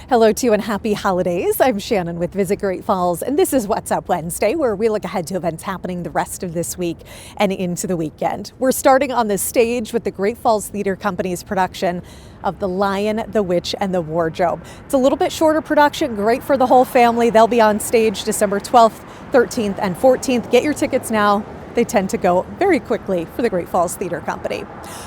Hello to you and happy holidays. I'm Shannon with Visit Great Falls, and this is What's Up Wednesday, where we look ahead to events happening the rest of this week and into the weekend. We're starting on the stage with the Great Falls Theater Company's production of The Lion, the Witch, and the Wardrobe. It's a little bit shorter production, great for the whole family. They'll be on stage December 12th, 13th, and 14th. Get your tickets now. They tend to go very quickly for the Great Falls Theater Company.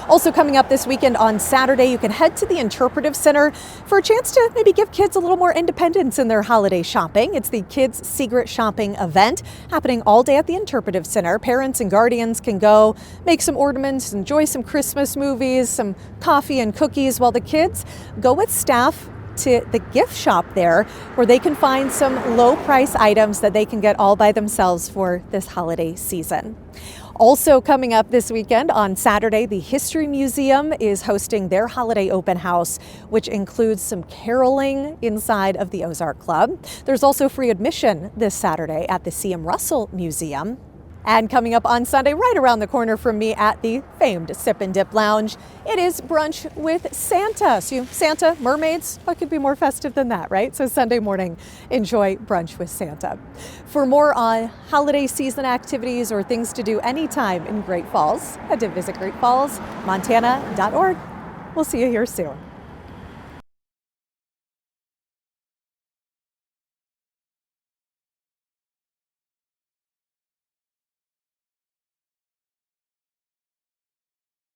Also coming up this weekend on Saturday, you can head to the Interpretive Center for a chance to maybe give kids a little more independence in their holiday shopping. It's the Kids Secret Shopping event happening all day at the Interpretive Center. Parents and guardians can go make some ornaments, enjoy some Christmas movies, some coffee and cookies, while the kids go with staff to the gift shop there, where they can find some low price items that they can get all by themselves for this holiday season. Also coming up this weekend on Saturday, the History Museum is hosting their holiday open house, which includes some caroling inside of the Ozark Club. There's also free admission this Saturday at the C.M. Russell Museum. And coming up on Sunday, right around the corner from me at the famed Sip and Dip Lounge, it is Brunch with Santa. So Santa, mermaids, what could be more festive than that, right? So Sunday morning, enjoy Brunch with Santa. For more on holiday season activities or things to do anytime in Great Falls, head to visitgreatfallsmontana.org. We'll see you here soon.